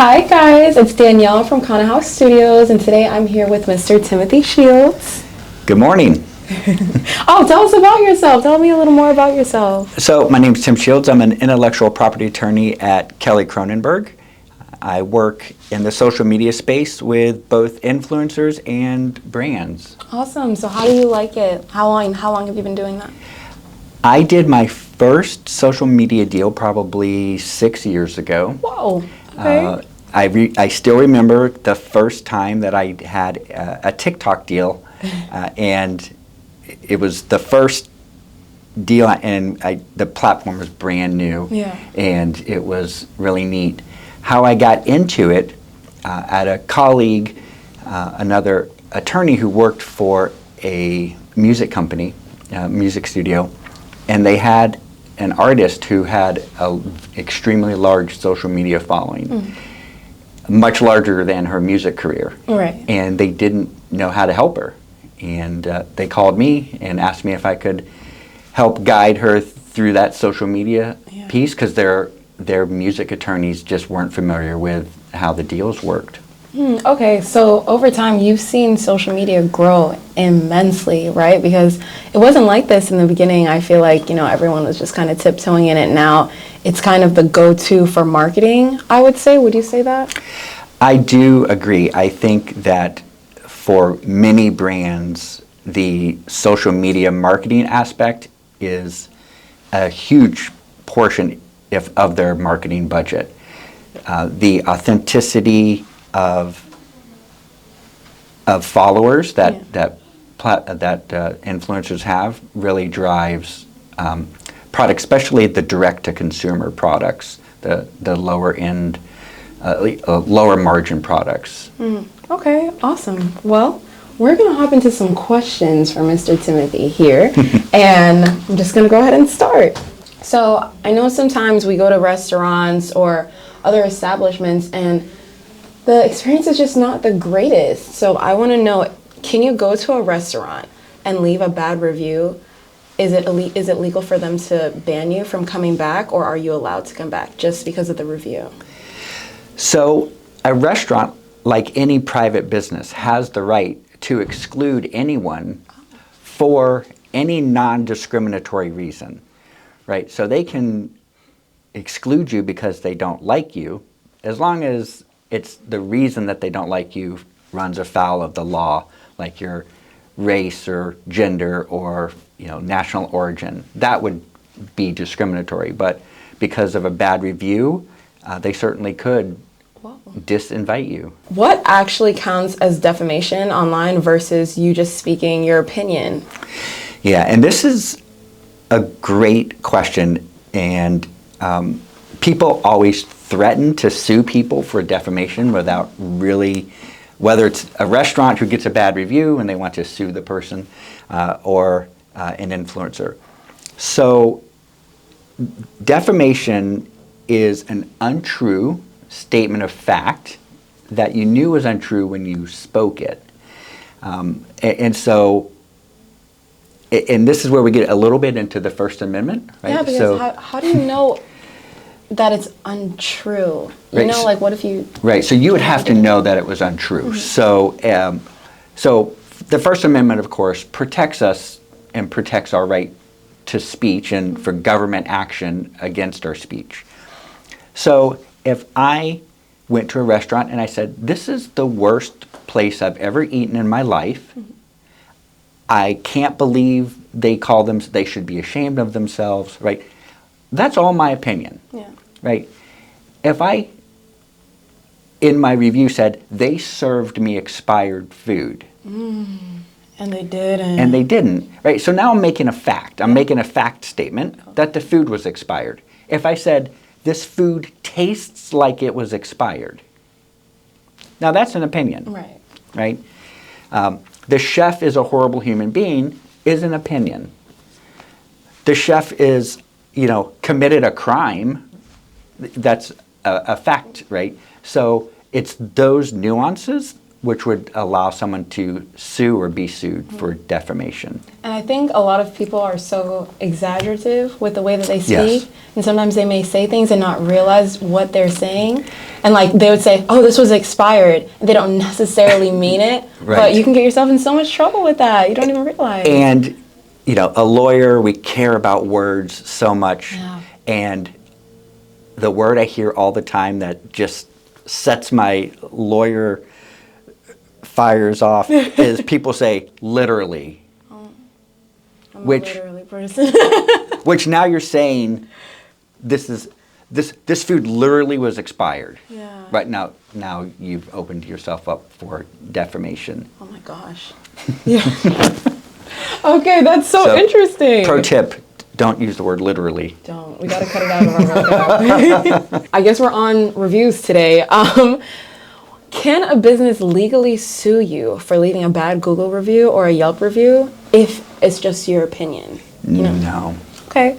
Hi guys, it's Danielle from Khanna House Studios, and today I'm here with Mr. Timothy Shields. Good morning. Oh, tell us about yourself. Tell me a little more about yourself. So my name is Tim Shields. I'm an intellectual property attorney at Kelley Kronenberg. I work in the social media space with both influencers and brands. Awesome. So how do you like it? How long have you been doing that? I did my first social media deal probably 6 years ago. Whoa. Okay. I still remember the first time that I had a TikTok deal, and it was the first deal, and the platform was brand new, and it was really neat. How I got into it, at a colleague, another attorney who worked for a music company, music studio, and they had an artist who had an extremely large social media following, much larger than her music career. Right. And they didn't know how to help her. And they called me and asked me if I could help guide her through that social media piece, because their music attorneys just weren't familiar with how the deals worked. Okay, so over time you've seen social media grow immensely, right? Because it wasn't like this in the beginning. I feel like, everyone was just kind of tiptoeing in it. Now it's kind of the go-to for marketing, I would say. Would you say that? I do agree. I think that for many brands, the social media marketing aspect is a huge portion of their marketing budget. The authenticity of followers that influencers have really drives products, especially the direct-to-consumer products, the lower end, lower margin products. Okay, awesome. Well, we're going to hop into some questions for Mr. Timothy here, and I'm just going to go ahead and start. So I know sometimes we go to restaurants or other establishments and the experience is just not the greatest. So I want to know, can you go to a restaurant and leave a bad review? Is it legal for them to ban you from coming back, or are you allowed to come back just because of the review? So a restaurant, like any private business, has the right to exclude anyone for any non-discriminatory reason, right? So they can exclude you because they don't like you, as long as it's the reason that they don't like you runs afoul of the law, like your race or gender or national origin. That would be discriminatory. But because of a bad review, they certainly could disinvite you. What actually counts as defamation online versus you just speaking your opinion? Yeah, and this is a great question, and people always threaten to sue people for defamation without really, whether it's a restaurant who gets a bad review and they want to sue the person, or an influencer. So defamation is an untrue statement of fact that you knew was untrue when you spoke it. And so, and this is where we get a little bit into the First Amendment, right? Yeah, because how do you know that it's untrue? Right. What if you... Right, so you would have to know that it was untrue. So the First Amendment, of course, protects us and protects our right to speech and for government action against our speech. So if I went to a restaurant and I said, this is the worst place I've ever eaten in my life, I can't believe they should be ashamed of themselves, right? That's all my opinion. Yeah. Right? If I, in my review, said, they served me expired food. And they didn't. And they didn't, right? So now I'm making a fact. I'm making a fact statement that the food was expired. If I said, this food tastes like it was expired, now that's an opinion. Right. Right? The chef is a horrible human being is an opinion. The chef is, committed a crime. That's a fact, right? So it's those nuances which would allow someone to sue or be sued for defamation. And I think a lot of people are so exaggerative with the way that they speak. Yes. And sometimes they may say things and not realize what they're saying. And like they would say, oh, this was expired. And they don't necessarily mean it. Right. But you can get yourself in so much trouble with that. You don't even realize. And, you know, a lawyer, we care about words so much. Yeah. And the word I hear all the time that just sets my lawyer fires off is people say literally. I'm which, a literally person. which now you're saying this food literally was expired. Yeah. Right now you've opened yourself up for defamation. Oh my gosh. Yeah. Okay, that's so interesting. Pro tip, don't use the word literally. Don't. We gotta cut it out of our vocab. I guess we're on reviews today. Can a business legally sue you for leaving a bad Google review or a Yelp review if it's just your opinion? You know? No. Okay.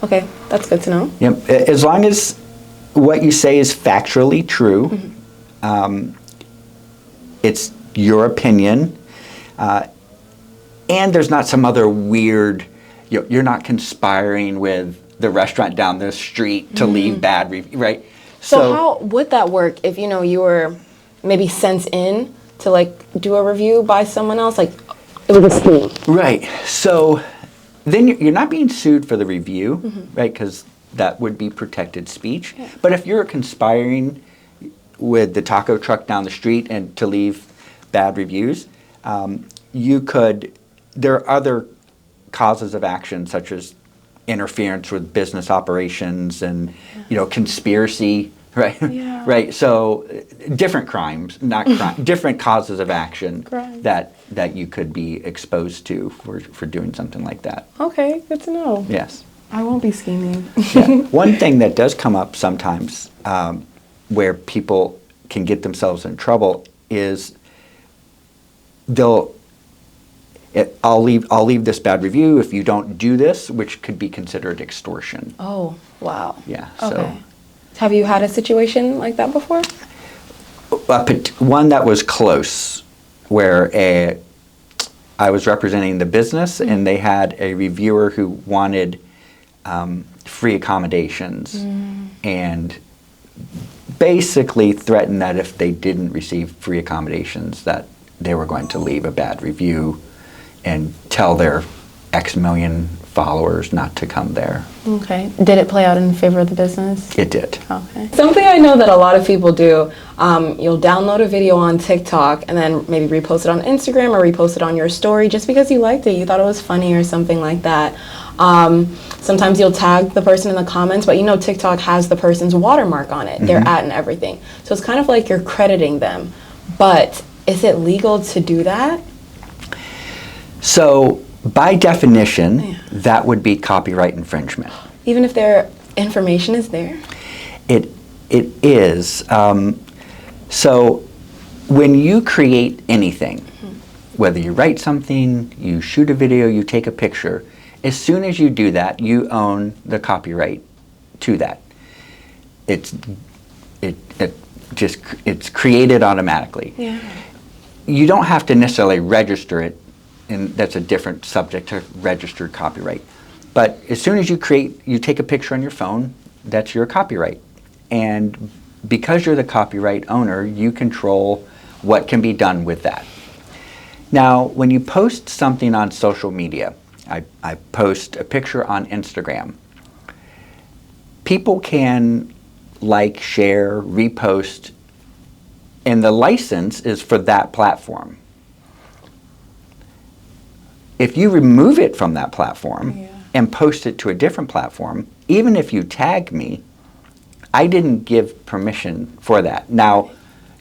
Okay, that's good to know. Yep. As long as what you say is factually true, it's your opinion, and there's not some other weird, you're not conspiring with the restaurant down the street to leave bad reviews, right? So how would that work if, you know, you were maybe sent in to like do a review by someone else? Like it was a scheme. Right. So then you're not being sued for the review, right? Because that would be protected speech. Yeah. But if you're conspiring with the taco truck down the street and to leave bad reviews, there are other causes of action such as interference with business operations and, you know, conspiracy, right? Yeah. Right. So different crimes, not different causes of action that you could be exposed to for doing something like that. Okay, good to know. Yes. I won't be scheming. Yeah. One thing that does come up sometimes where people can get themselves in trouble is I'll leave this bad review if you don't do this, which could be considered extortion. Oh, wow. Yeah. Okay. Have you had a situation like that before? One that was close, where I was representing the business and they had a reviewer who wanted free accommodations and basically threatened that if they didn't receive free accommodations that they were going to leave a bad review and tell their X million followers not to come there. Okay. Did it play out in favor of the business? It did. Okay. Something I know that a lot of people do, you'll download a video on TikTok and then maybe repost it on Instagram or repost it on your story just because you liked it, you thought it was funny or something like that. Sometimes you'll tag the person in the comments, but you know TikTok has the person's watermark on it, their at and everything. So it's kind of like you're crediting them. But is it legal to do that? So by definition, that would be copyright infringement. Even if their information is there? It is. So when you create anything, whether you write something, you shoot a video, you take a picture, as soon as you do that, you own the copyright to that. It's created automatically. Yeah. You don't have to necessarily register it, and that's a different subject to registered copyright. But as soon as you take a picture on your phone, that's your copyright. And because you're the copyright owner, you control what can be done with that. Now, when you post something on social media, I post a picture on Instagram, people can like, share, repost, and the license is for that platform. If you remove it from that platform and post it to a different platform, even if you tag me, I didn't give permission for that. Now,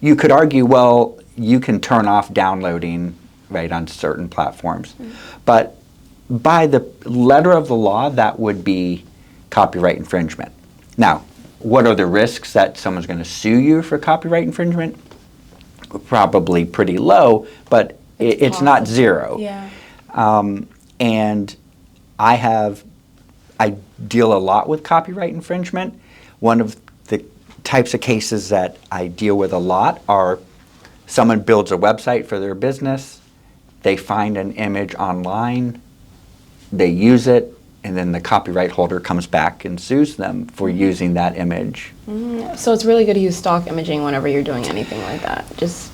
you could argue, well, you can turn off downloading, right, on certain platforms. But by the letter of the law, that would be copyright infringement. Now, what are the risks that someone's going to sue you for copyright infringement? Probably pretty low, but it's not zero. Yeah. And I deal a lot with copyright infringement. One of the types of cases that I deal with a lot are someone builds a website for their business, they find an image online, they use it, and then the copyright holder comes back and sues them for using that image. So it's really good to use stock imaging whenever you're doing anything like that. Just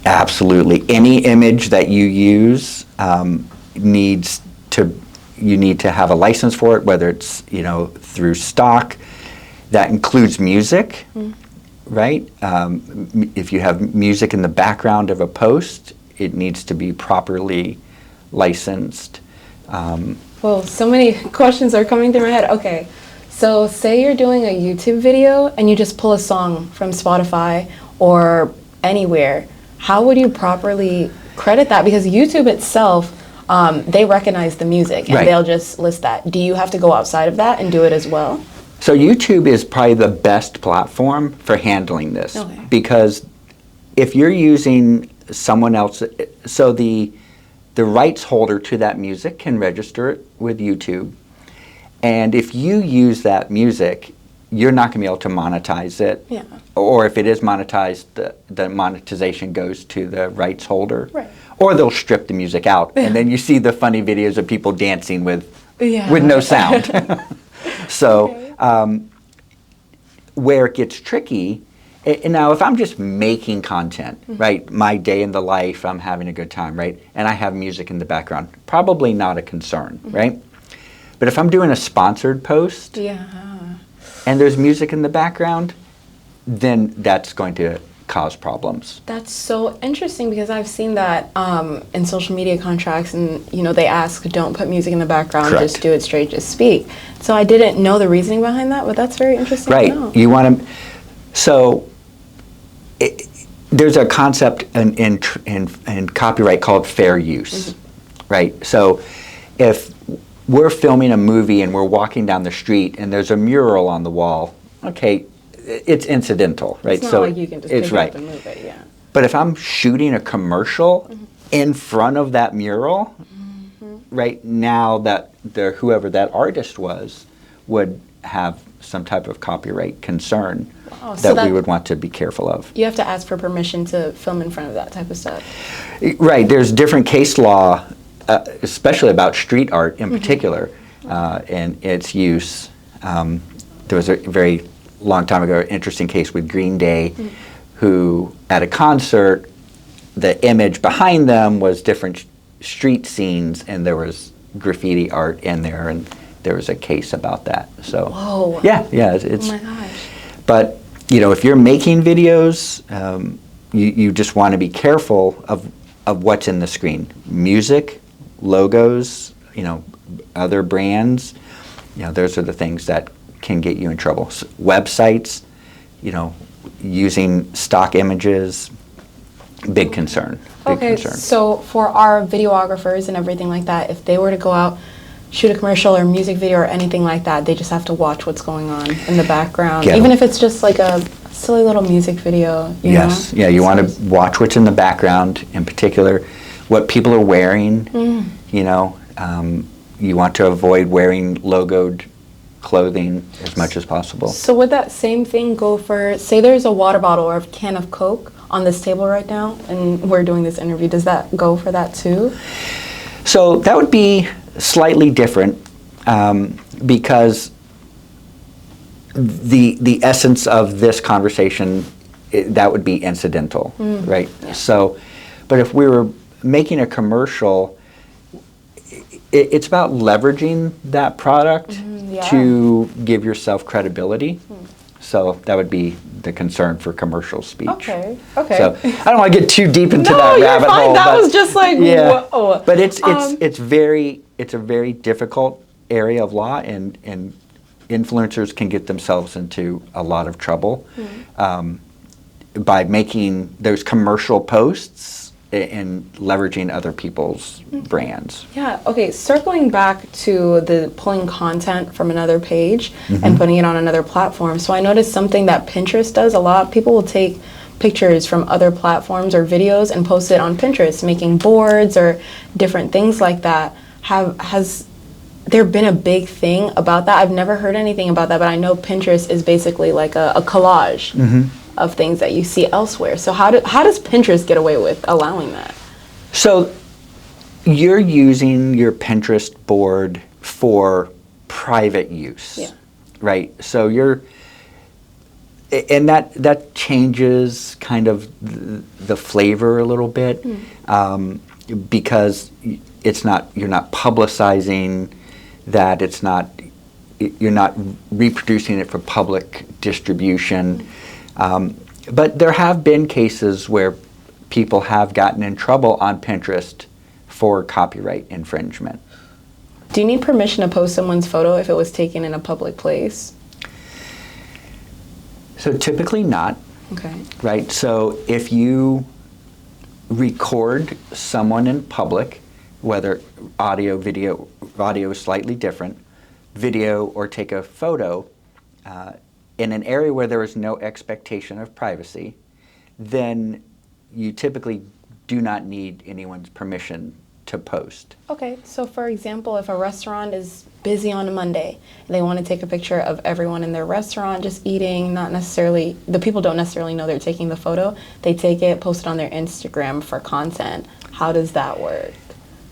Absolutely. Any image that you use you need to have a license for it, whether it's, through stock. That includes music, right? If you have music in the background of a post, it needs to be properly licensed. Well, so many questions are coming through my head. Okay, so say you're doing a YouTube video and you just pull a song from Spotify or anywhere. How would you properly credit that? Because YouTube itself, they recognize the music and they'll just list that. Do you have to go outside of that and do it as well? So YouTube is probably the best platform for handling this. Okay. Because if you're using someone else, so the rights holder to that music can register it with YouTube. And if you use that music, you're not going to be able to monetize it. Yeah. Or if it is monetized, the monetization goes to the rights holder. Right. Or they'll strip the music out. And then you see the funny videos of people dancing with no sound. So where it gets tricky, and now if I'm just making content, right, my day in the life, I'm having a good time, right, and I have music in the background, probably not a concern, right? But if I'm doing a sponsored post and there's music in the background, then that's going to cause problems. That's so interesting because I've seen that in social media contracts, and they ask, don't put music in the background, Correct. just do it straight, just speak. So I didn't know the reasoning behind that, but that's very interesting to know. Right. You want to. So there's a concept in copyright called fair use, right? So if we're filming a movie and we're walking down the street and there's a mural on the wall, okay, it's incidental, right? It's not like you can just pick it up and move it, But if I'm shooting a commercial in front of that mural, right, now that whoever that artist was would have some type of copyright concern that we would want to be careful of. You have to ask for permission to film in front of that type of stuff. Right, there's different case law, especially about street art in particular, and its use. There was a very long time ago, an interesting case with Green Day, who at a concert, the image behind them was different street scenes, and there was graffiti art in there, and there was a case about that. So, whoa. Yeah, it's. Oh my gosh. But if you're making videos, you just want to be careful of what's in the screen. Music, logos, other brands. Those are the things that can get you in trouble. So websites, using stock images, big concern. Big concern. So for our videographers and everything like that, if they were to go out, shoot a commercial or music video or anything like that, they just have to watch what's going on in the background, even if it's just like a silly little music video. Yes, yeah, you want to watch what's in the background, in particular, what people are wearing. You want to avoid wearing logoed clothing as much as possible. So would that same thing go for, say there's a water bottle or a can of Coke on this table right now, and we're doing this interview, does that go for that too? So that would be slightly different because the essence of this conversation, that would be incidental, right? Yeah. So, but if we were making a commercial, it's about leveraging that product to give yourself credibility. So that would be the concern for commercial speech. Okay. So I don't want to get too deep into that rabbit hole. That was just like, whoa. But it's a very difficult area of law, and influencers can get themselves into a lot of trouble by making those commercial posts and leveraging other people's brands. Yeah, okay, circling back to the pulling content from another page and putting it on another platform. So I noticed something that Pinterest does a lot. People will take pictures from other platforms or videos and post it on Pinterest, making boards or different things like that. Has there been a big thing about that? I've never heard anything about that, but I know Pinterest is basically like a collage of things that you see elsewhere. So how does Pinterest get away with allowing that? So you're using your Pinterest board for private use, Yeah. right? So and that changes kind of the flavor a little bit, because you're not publicizing that, you're not reproducing it for public distribution. But there have been cases where people have gotten in trouble on Pinterest for copyright infringement. Do you need permission to post someone's photo if it was taken in a public place? So typically not, Okay. right? So if you record someone in public, whether audio, video is slightly different, video or take a photo, in an area where there is no expectation of privacy, then you typically do not need anyone's permission to post. Okay, so for example, if a restaurant is busy on a Monday and they want to take a picture of everyone in their restaurant just eating, the people don't necessarily know they're taking the photo, they take it, post it on their Instagram for content. How does that work?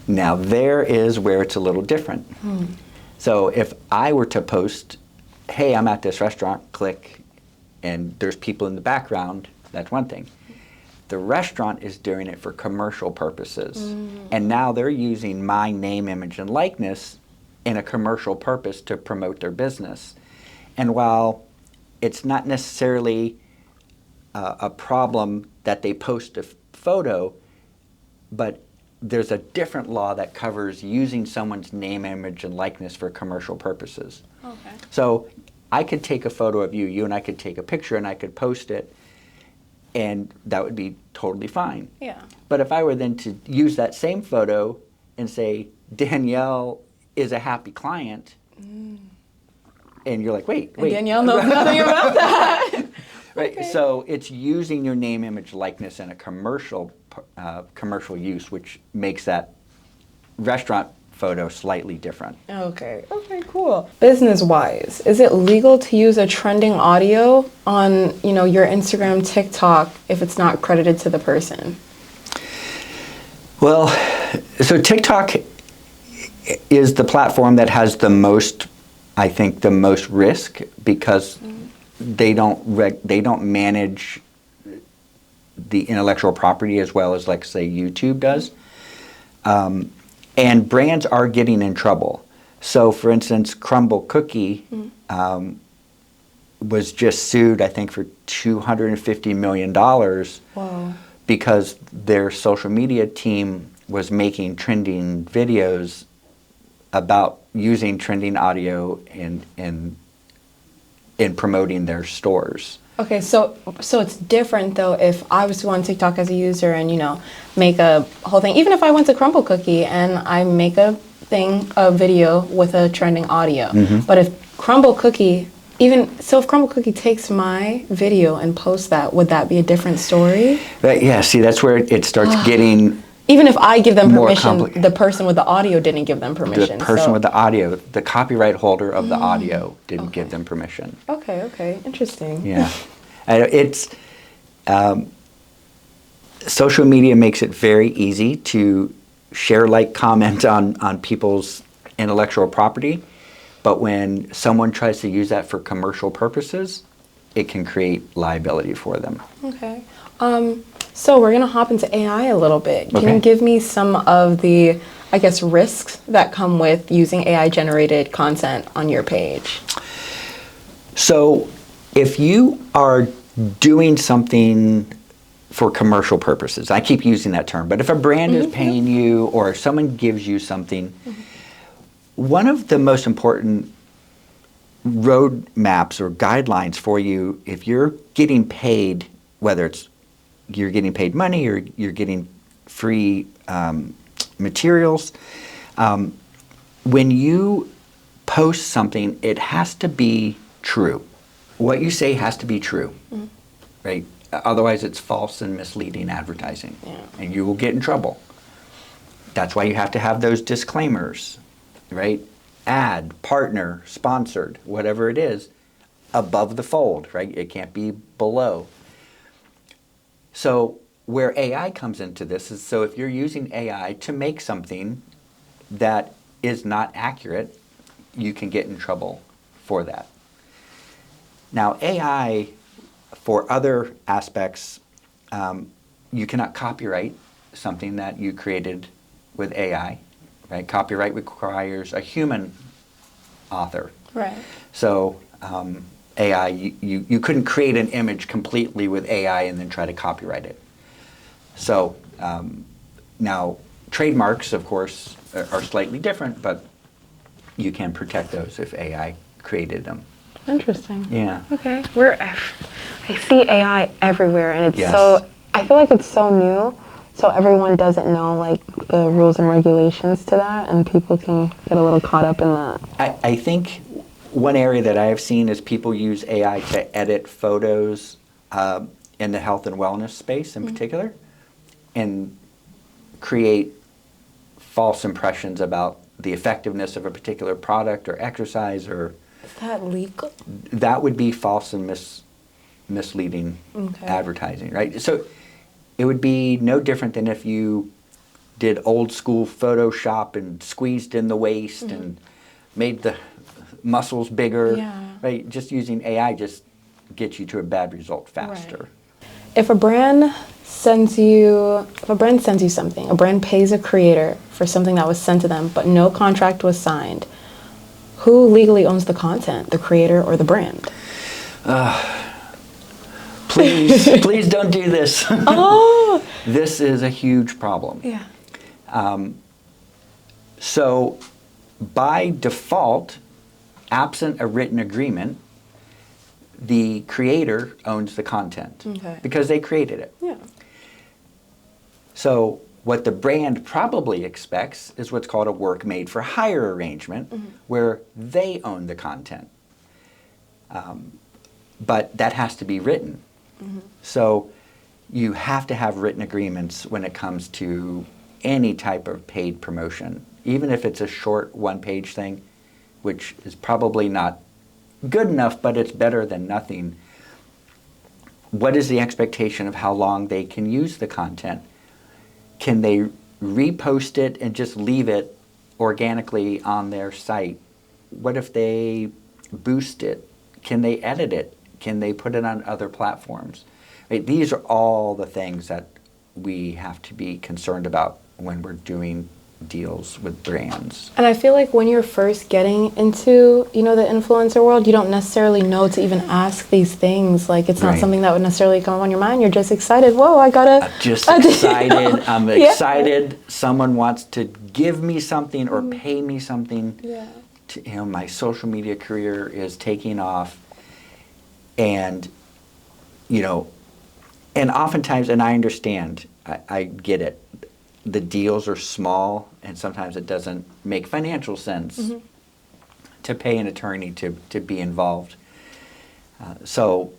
Now there is where it's a little different. So if I were to post, hey, I'm at this restaurant, click, and there's people in the background, that's one thing. The restaurant is doing it for commercial purposes. And now they're using my name, image, and likeness in a commercial purpose to promote their business. And while it's not necessarily a problem that they post a photo, but there's a different law that covers using someone's name, image, and likeness for commercial purposes. Okay. So I could take a photo of you and I could take a picture and I could post it, and that would be totally fine. Yeah. But if I were then to use that same photo and say, Danielle is a happy client, and you're like, wait. And Danielle knows nothing about that. Right, Okay. so it's using your name, image, likeness in a commercial use, which makes that restaurant photo slightly different. Okay, cool. Business-wise, is it legal to use a trending audio on, your Instagram, TikTok if it's not credited to the person? Well, so TikTok is the platform that has the most risk, because they don't manage the intellectual property as well as, like, say, YouTube does. And brands are getting in trouble. So, for instance, Crumble Cookie was just sued, I think, for $250 million. Wow. Because their social media team was making trending videos about using trending audio in promoting their stores. Okay, so it's different though if I was to go on TikTok as a user and make a whole thing, even if I went to Crumble Cookie and I make a video with a trending audio. But if Crumble Cookie if Crumble Cookie takes my video and posts that, would that be a different story? Yeah, see, that's where it starts getting. Even if I give them more permission, complicated. the person with the audio didn't give them permission. The person with the audio, the copyright holder of the audio didn't give them permission. Okay, interesting. Yeah. It's social media makes it very easy to share, like, comment on people's intellectual property, but when someone tries to use that for commercial purposes, it can create liability for them. Okay. So we're going to hop into AI a little bit. Can Okay. you give me some of the, risks that come with using AI-generated content on your page? So if you are doing something for commercial purposes, I keep using that term, but if a brand is paying you or if someone gives you something, one of the most important roadmaps or guidelines for you, if you're getting paid, whether it's you're getting paid money or you're getting free materials, when you post something, it has to be true. What you say has to be true, right? Otherwise, it's false and misleading advertising, and you will get in trouble. That's why you have to have those disclaimers, right? Ad, partner, sponsored, whatever it is, above the fold, right? It can't be below. So where AI comes into this is, so if you're using AI to make something that is not accurate, you can get in trouble for that. Now, AI, for other aspects, you cannot copyright something that you created with AI, right? Copyright requires a human author. Right. So AI, you couldn't create an image completely with AI and then try to copyright it. So now trademarks, of course, are slightly different, but you can protect those if AI created them. Interesting. Yeah. Okay. I see AI everywhere, and it's Yes. so, I feel like it's so new, so everyone doesn't know like the rules and regulations to that, and people can get a little caught up in that. I think one area that I have seen is people use AI to edit photos in the health and wellness space in particular, and create false impressions about the effectiveness of a particular product or exercise, or Is that legal? that would be false and misleading Okay. advertising, right? So it would be no different than if you did old school Photoshop and squeezed in the waist and made the muscles bigger, Yeah. right? Just using AI just gets you to a bad result faster. If a brand sends you something, a brand pays a creator for something that was sent to them, but no contract was signed, who legally owns the content, the creator or the brand? Please don't do this. Oh! This is a huge problem. Yeah. So by default, absent a written agreement, the creator owns the content because they created it. Yeah. So what the brand probably expects is what's called a work made for hire arrangement, where they own the content. But that has to be written. So you have to have written agreements when it comes to any type of paid promotion, even if it's a short one-page thing, which is probably not good enough, but it's better than nothing. What is the expectation of how long they can use the content? Can they repost it and just leave it organically on their site? What if they boost it? Can they edit it? Can they put it on other platforms? Right? These are all the things that we have to be concerned about when we're doing deals with brands. And I feel like when you're first getting into, the influencer world, you don't necessarily know to even ask these things. Like, it's not Right. something that would necessarily come on your mind. You're just excited. Whoa, I gotta. I'm just excited. I'm Yeah. excited. Someone wants to give me something or pay me something. Yeah. My social media career is taking off, and and oftentimes, and I understand, I get it, the deals are small, and sometimes it doesn't make financial sense to pay an attorney to be involved. So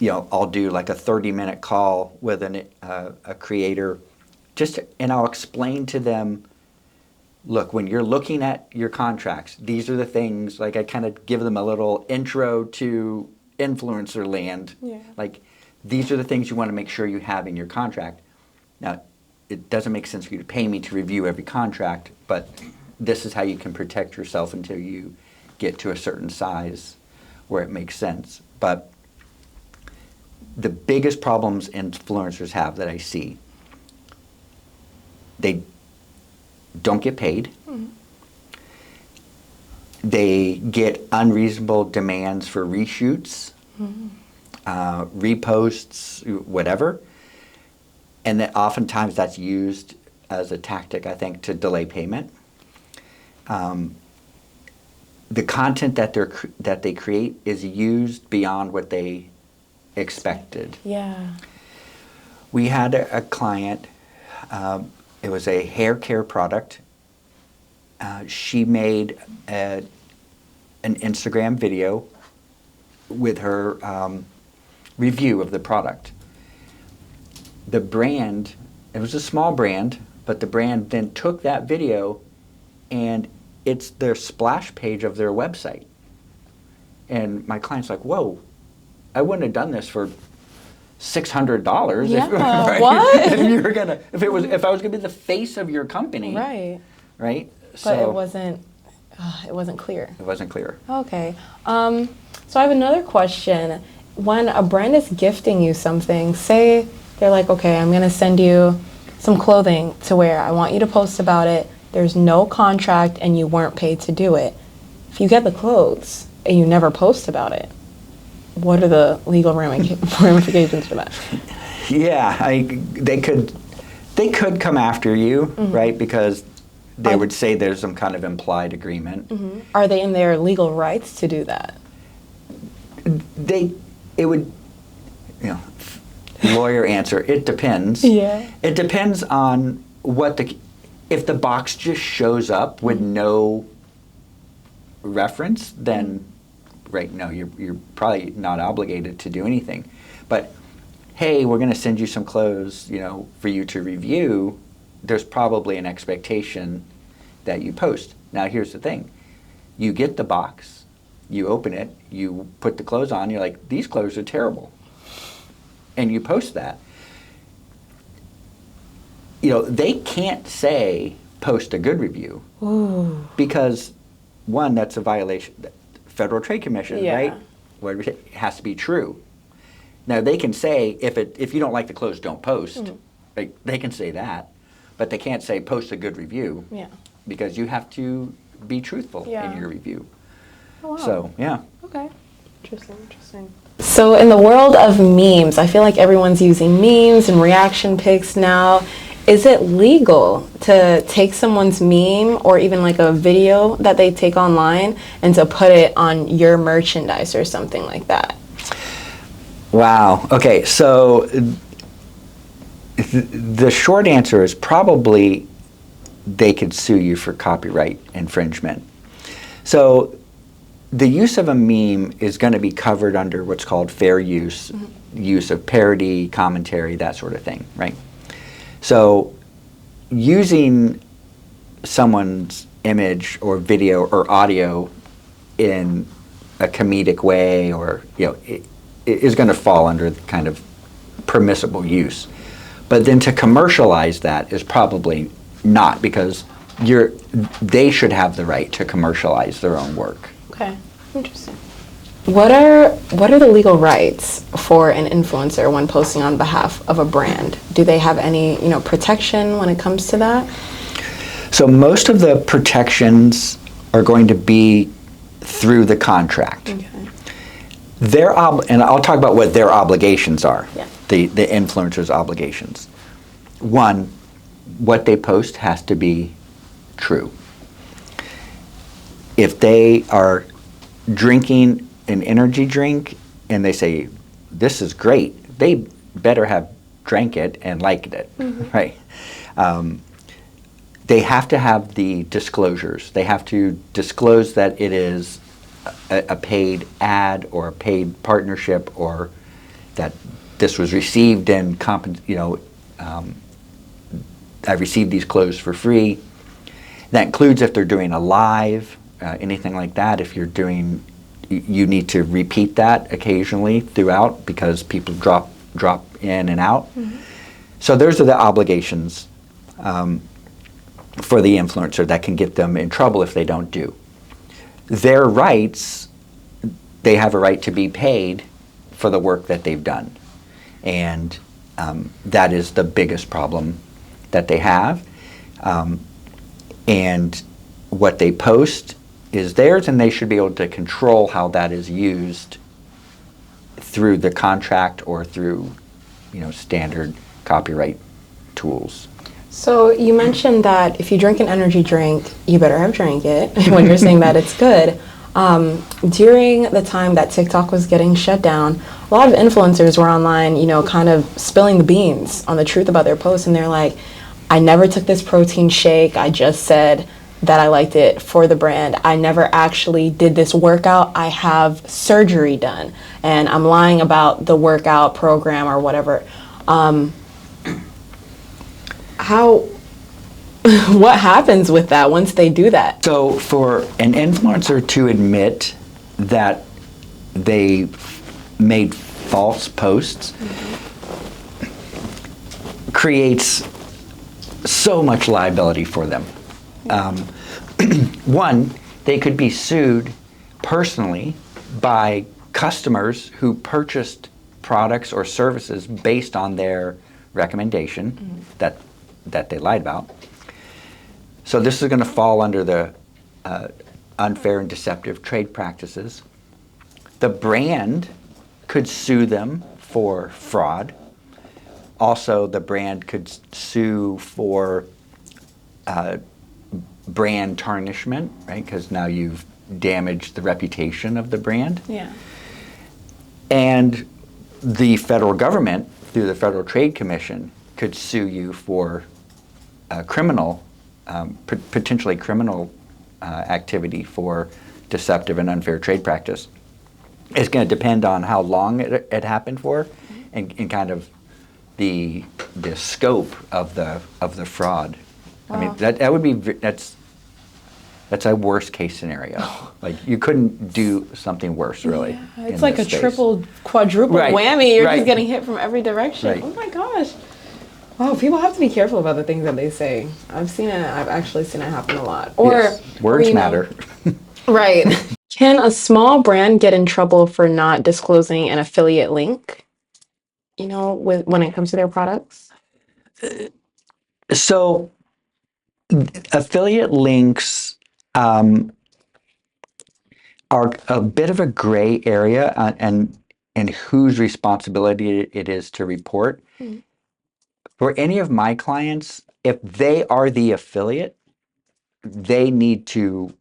I'll do like a 30-minute call with a creator, and I'll explain to them, look, when you're looking at your contracts, these are the things, like I kind of give them a little intro to influencer land. Yeah. Like, these are the things you want to make sure you have in your contract. Now, it doesn't make sense for you to pay me to review every contract, but this is how you can protect yourself until you get to a certain size where it makes sense. But the biggest problems influencers have that I see, they don't get paid. They get unreasonable demands for reshoots, reposts, whatever. And that oftentimes that's used as a tactic, I think, to delay payment. The content that they create is used beyond what they expected. Yeah. We had a client, it was a hair care product. She made an Instagram video with her review of the product. The brand, it was a small brand, but the brand then took that video and it's their splash page of their website. And my client's like, whoa, I wouldn't have done this for $600. Yeah, what? If I was gonna be the face of your company, Right. right? But it wasn't clear. It wasn't clear. Okay. So I have another question. When a brand is gifting you something, say they're like, okay, I'm gonna send you some clothing to wear. I want you to post about it. There's no contract and you weren't paid to do it. If you get the clothes and you never post about it, what are the legal ramifications for that? Yeah, they could come after you, right? Because they would say there's some kind of implied agreement. Are they in their legal rights to do that? It would, lawyer answer, it depends. Yeah. It depends on if the box just shows up with no reference, then, right, no, you're probably not obligated to do anything. But, hey, we're going to send you some clothes, for you to review, there's probably an expectation that you post. Now, here's the thing. You get the box, you open it, you put the clothes on, you're like, these clothes are terrible. And you post that. They can't say, post a good review. Ooh. Because, one, that's a violation. Federal Trade Commission, Yeah. right? Whatever it has to be true. Now, they can say, if you don't like the clothes, don't post. They can say that. But they can't say, post a good review. Yeah. Because you have to be truthful in your review. Oh, wow. So, yeah. Okay. Interesting. So in the world of memes, I feel like everyone's using memes and reaction pics now. Is it legal to take someone's meme or even like a video that they take online and to put it on your merchandise or something like that? Wow. Okay, so the short answer is probably they could sue you for copyright infringement. So the use of a meme is going to be covered under what's called fair use, use of parody, commentary, that sort of thing, right? So using someone's image or video or audio in a comedic way or, it is going to fall under kind of permissible use. But then to commercialize that is probably not, because they should have the right to commercialize their own work. Okay, interesting. What are the legal rights for an influencer when posting on behalf of a brand? Do they have any, protection when it comes to that? So most of the protections are going to be through the contract. Okay. And I'll talk about what their obligations are. Yeah. The influencer's obligations. One, what they post has to be true. If they are drinking an energy drink and they say, this is great, they better have drank it and liked it, right? They have to have the disclosures. They have to disclose that it is a paid ad or a paid partnership, or that this was received in I received these clothes for free. That includes if they're doing a live, anything like that. If you're doing, you need to repeat that occasionally throughout, because people drop in and out. So those are the obligations for the influencer that can get them in trouble if they don't do. Their rights, they have a right to be paid for the work that they've done. And that is the biggest problem that they have. And what they post is theirs, and they should be able to control how that is used through the contract or through, standard copyright tools. So you mentioned that if you drink an energy drink, you better have drank it when you're saying that it's good. During the time that TikTok was getting shut down, a lot of influencers were online, kind of spilling the beans on the truth about their posts, and they're like, I never took this protein shake, I just said that I liked it for the brand. I never actually did this workout. I have surgery done, and I'm lying about the workout program or whatever. What happens with that once they do that? So for an influencer to admit that they made false posts, creates so much liability for them. One, they could be sued personally by customers who purchased products or services based on their recommendation that they lied about. So this is going to fall under the unfair and deceptive trade practices. The brand could sue them for fraud. Also, the brand could sue for brand tarnishment, right? Because now you've damaged the reputation of the brand. Yeah. And the federal government, through the Federal Trade Commission, could sue you for criminal, potentially criminal activity for deceptive and unfair trade practice. It's going to depend on how long it happened for, and kind of the scope of the fraud. Wow. I mean, that would be that's a worst case scenario. Like, you couldn't do something worse, really. Yeah, it's like a triple, quadruple whammy. You're just getting hit from every direction. Right. Oh my gosh. Wow, people have to be careful about the things that they say. I've actually seen it happen a lot. Or yes, words matter. Right. Can a small brand get in trouble for not disclosing an affiliate link, when it comes to their products? So, affiliate links are a bit of a gray area, and whose responsibility it is to report. Mm-hmm. For any of my clients, if they are the affiliate, they need to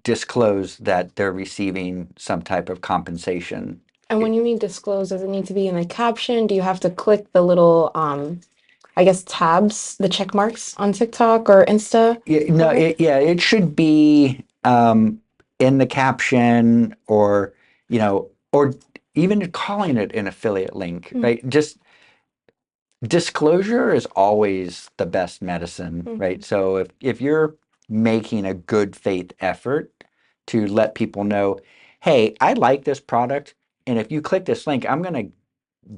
disclose that they're receiving some type of compensation. And when you mean disclose, does it need to be in the caption? Do you have to click the little, tabs, the check marks on TikTok or Insta? No, it should be in the caption, or or even calling it an affiliate link, right? Just disclosure is always the best medicine, right? So if you're making a good faith effort to let people know, hey, I like this product, and if you click this link, I'm going to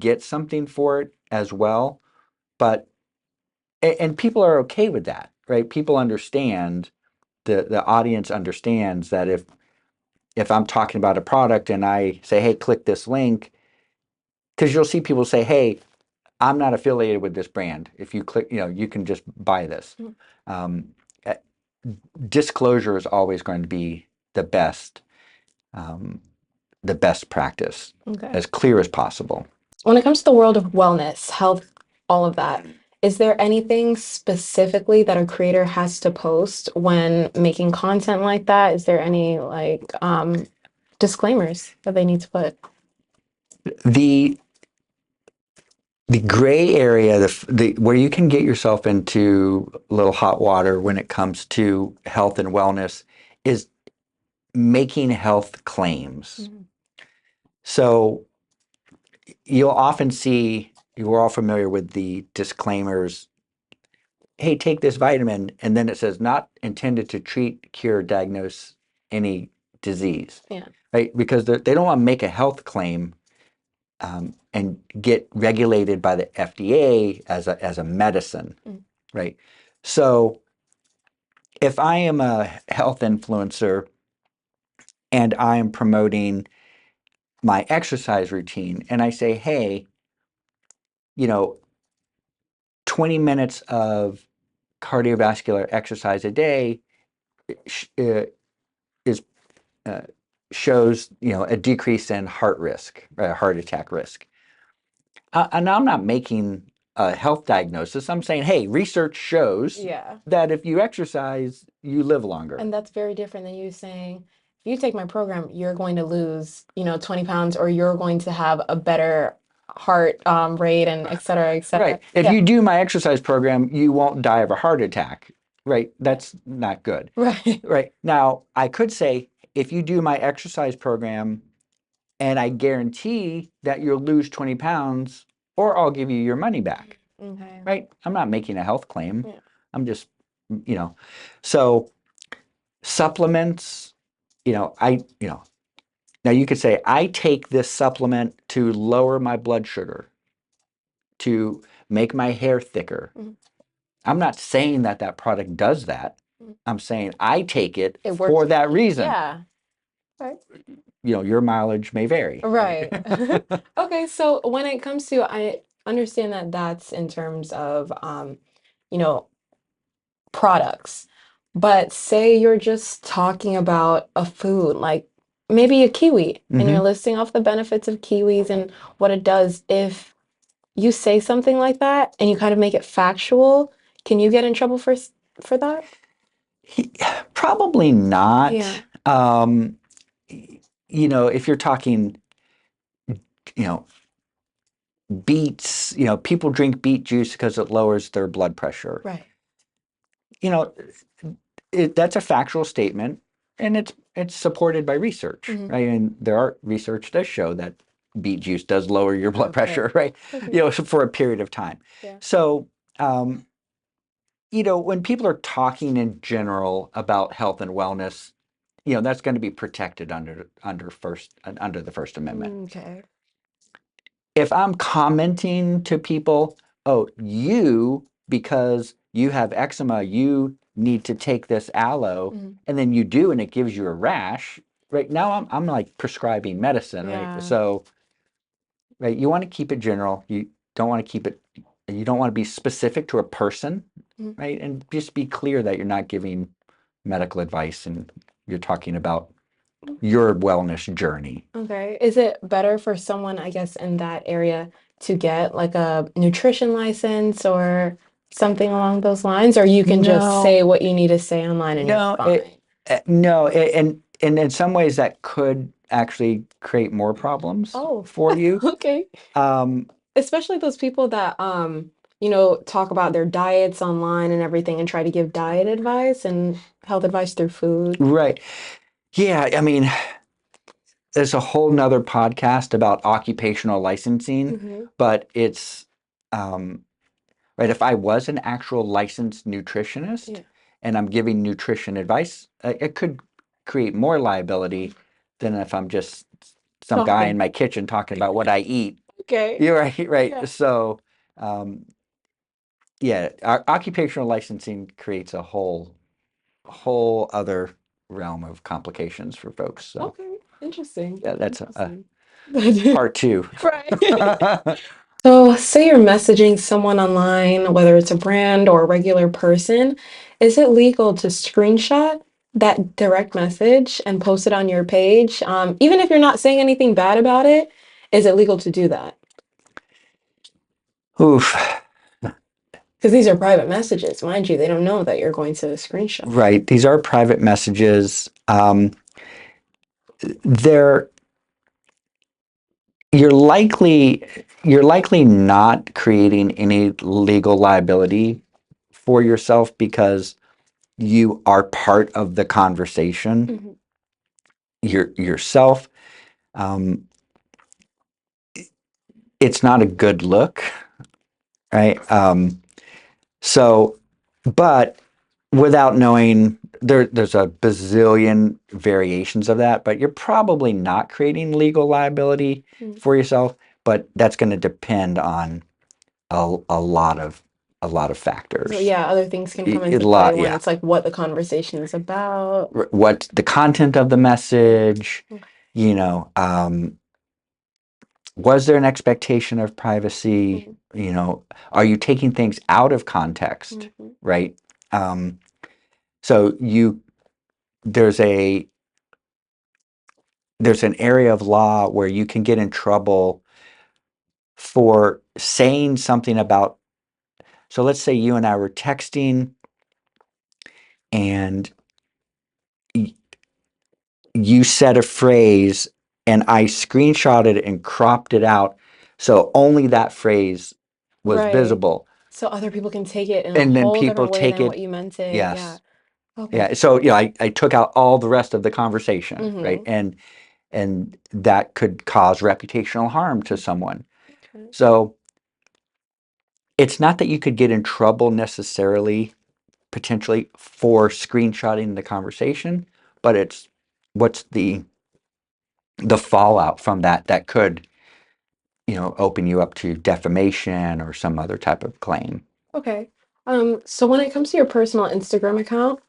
get something for it as well. And people are okay with that, right? People understand, the audience understands that if I'm talking about a product and I say, hey, click this link, because you'll see people say, hey, I'm not affiliated with this brand. If you click, you can just buy this. Disclosure is always going to be the best practice, as clear as possible. When it comes to the world of wellness, health, all of that, is there anything specifically that a creator has to post when making content like that? Is there any disclaimers that they need to put? The gray area, where you can get yourself into a little hot water when it comes to health and wellness, is making health claims. So you'll often see, you're all familiar with the disclaimers, hey, take this vitamin, and then it says not intended to treat, cure, diagnose any disease. Yeah. Right? Because they don't want to make a health claim and get regulated by the FDA as a medicine, right? So if I am a health influencer and I am promoting my exercise routine, and I say, hey, 20 minutes of cardiovascular exercise a day shows a decrease in heart risk, heart attack risk. And I'm not making a health diagnosis. I'm saying, hey, research shows that if you exercise, you live longer. And that's very different than you saying, if you take my program, you're going to lose, 20 pounds, or you're going to have a better heart rate, and et cetera, et cetera. Right. If you do my exercise program, you won't die of a heart attack. Right. That's not good. Right. Right. Now, I could say, if you do my exercise program and I guarantee that you'll lose 20 pounds, or I'll give you your money back. Okay. Right? I'm not making a health claim. Yeah. I'm just, so supplements, now you could say, I take this supplement to lower my blood sugar, make my hair thicker. I'm not saying that that product does that. I'm saying I take it for that reason. Yeah. Right. Your mileage may vary. Right. Okay, so when it comes to, I understand that that's in terms of, you know, products. But say you're just talking about a food, like maybe a kiwi, and you're listing off the benefits of kiwis and what it does. If you say something like that and you kind of make it factual, can you get in trouble for that? Probably not. Yeah. If you're talking, you know, beets, people drink beet juice because it lowers their blood pressure. Right. You know, that's a factual statement, and it's supported by research, right? And there are research does show that beet juice does lower your blood pressure, right? Okay. For a period of time. Yeah. So, when people are talking in general about health and wellness, that's going to be protected under the First Amendment. Okay. If I'm commenting to people, oh, because you have eczema, you need to take this aloe, and then you do, and it gives you a rash. Right now, I'm like prescribing medicine, right? Yeah. So, right, you want to keep it general. You don't want to keep it. You don't want to be specific to a person, right? And just be clear that you're not giving medical advice and you're talking about your wellness journey. Okay. Is it better for someone, I guess, in that area to get like a nutrition license or something along those lines? Or you can just say what you need to say online and you're No, fine? no, and in some ways that could actually create more problems Oh, for you. okay. Um, Especially those people that talk about their diets online and everything and try to give diet advice and health advice through food. right. Yeah, I mean, there's a whole nother podcast about occupational licensing, but it's right. If I was an actual licensed nutritionist and I'm giving nutrition advice, it could create more liability than if I'm just some guy in Talking. my kitchen talking about what I eat. Okay. You're right, right. Yeah. So, yeah, occupational licensing creates a whole other realm of complications for folks. So, Okay. Interesting. yeah, that's Interesting. part two. Right. So, say you're messaging someone online, whether it's a brand or a regular person, is it legal to screenshot that direct message and post it on your page? Even if you're not saying anything bad about it, is it legal to do that? Oof. Because these are private messages, mind you, they don't know that you're going to screenshot. Right. These are private messages. They're you're likely not creating any legal liability for yourself because you are part of the conversation yourself. Um, it's not a good look, right? So, but without knowing, there's a bazillion variations of that, but you're probably not creating legal liability for yourself. But that's going to depend on a lot of factors. So yeah, other things can come A into play lot, when yeah. it's like what the conversation is about. What the content of the message, Okay. was there an expectation of privacy? Are you taking things out of context, right? So there's an area of law where you can get in trouble for saying something about. So let's say you and I were texting, and you said a phrase, and I screenshotted it and cropped it out, so only that phrase was Right. visible. So other people can take it in a And then whole people different way take than what it, you meant it. Yeah. yes. Okay. Yeah. So, I took out all the rest of the conversation, right? And that could cause reputational harm to someone. Okay. So it's not that you could get in trouble necessarily, potentially, for screenshotting the conversation, but it's what's the fallout from that could open you up to defamation or some other type of claim. Okay. So when it comes to your personal Instagram account,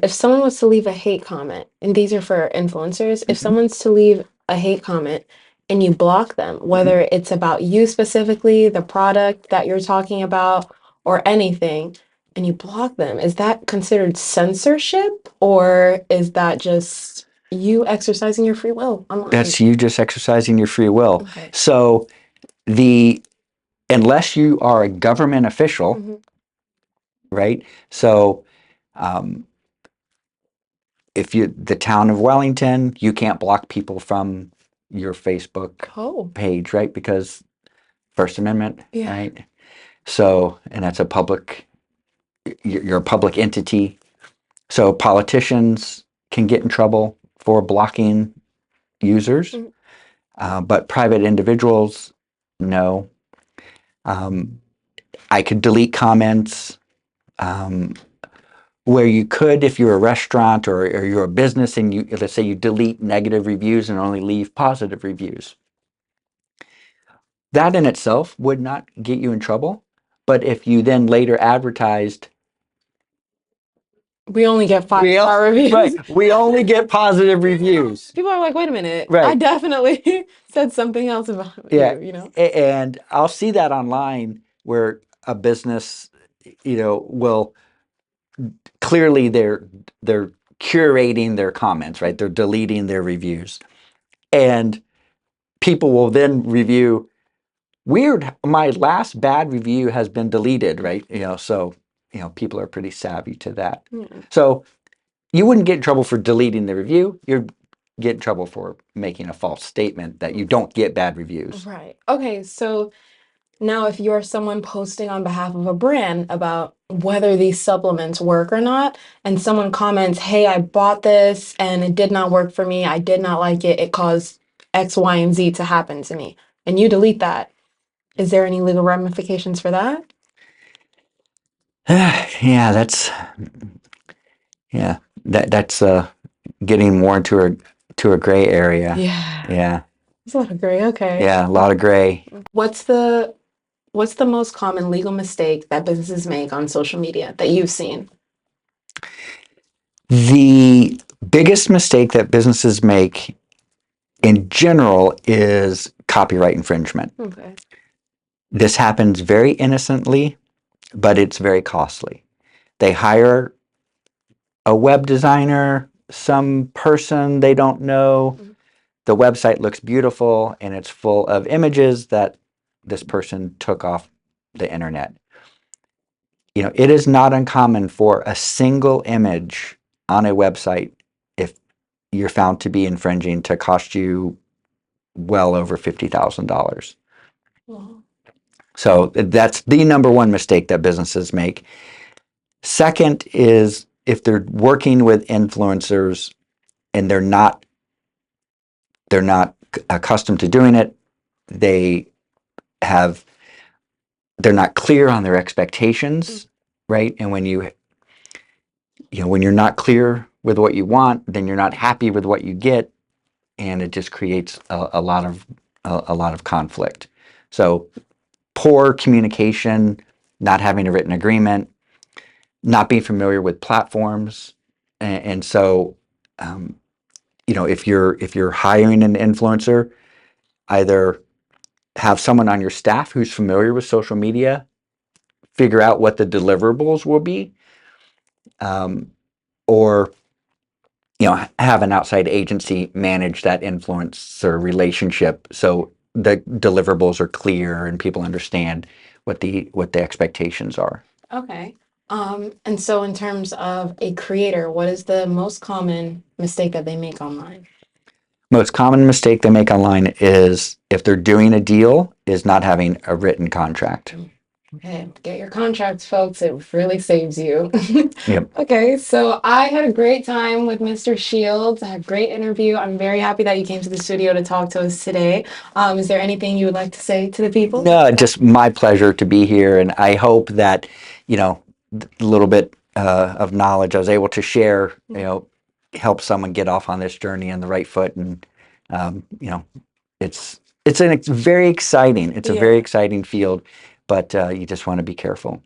if someone was to leave a hate comment, and these are for influencers, if Mhm. someone's to leave a hate comment and you block them, Mhm. whether it's about you specifically, the product that you're talking about, or anything, and you block them, is that considered censorship or is that just you exercising your free will online? That's you just exercising your free will. Okay. So the unless you are a government official, Hmm. right? So um, if you the town of Wellington, you can't block people from your Facebook Oh, page, right? Because First Amendment, yeah. right? So, and that's a public, you're a public entity. So politicians can get in trouble for blocking users, Mhm. but private individuals, no. Um, I could delete comments. Um, where you could, if you're a restaurant or you're a business and you, let's say you delete negative reviews and only leave positive reviews. That in itself would not get you in trouble. But if you then later advertised, We only get five we star right, reviews. we only get positive reviews. People are like, wait a minute, I Right. definitely said something else about Yeah. you, you know? And I'll see that online where a business, will clearly they're curating their comments, right? They're deleting their reviews. And people will then review, weird, my last bad review has been deleted, right? So people are pretty savvy to that. Yeah. So you wouldn't get in trouble for deleting the review. You'd get in trouble for making a false statement that you don't get bad reviews. Right. Okay, so now if you're someone posting on behalf of a brand about whether these supplements work or not, and someone comments, hey, I bought this and it did not work for me, I did not like it, it caused X, Y, and Z to happen to me, and you delete that, is there any legal ramifications for that? Yeah, that's getting more into a gray area. Yeah. Yeah, It's a lot of gray. Okay. yeah, a lot of gray. What's the most common legal mistake that businesses make on social media that you've seen? The biggest mistake that businesses make in general is copyright infringement. Okay. This happens very innocently, but it's very costly. They hire a web designer, some person they don't know. Mhm. The website looks beautiful and it's full of images that this person took off the internet. It is not uncommon for a single image on a website, if you're found to be infringing, to cost you well over $50,000. Well, So that's the number one mistake that businesses make. Second is if they're working with influencers and they're not accustomed to doing it, they have they're not clear on their expectations, right? And when you're not clear with what you want, then you're not happy with what you get, and it just creates a lot of conflict. So poor communication, not having a written agreement, not being familiar with platforms, and so if you're hiring an influencer, either have someone on your staff who's familiar with social media, figure out what the deliverables will be, um, or have an outside agency manage that influencer relationship so the deliverables are clear and people understand what the expectations are. okay. And so in terms of a creator, what is the most common mistake that they make online? Most common mistake they make online is, if they're doing a deal, is not having a written contract. Okay, get your contracts, folks. It really saves you. Yep. Okay, so I had a great time with Mr. Shields. I had a great interview. I'm very happy that you came to the studio to talk to us today. Is there anything you would like to say to the people? No, just my pleasure to be here, and I hope that a little bit of knowledge I was able to share, help someone get off on this journey on the right foot, and um, you know, it's It's very exciting. It's a Yeah. very exciting field, but you just want to be careful.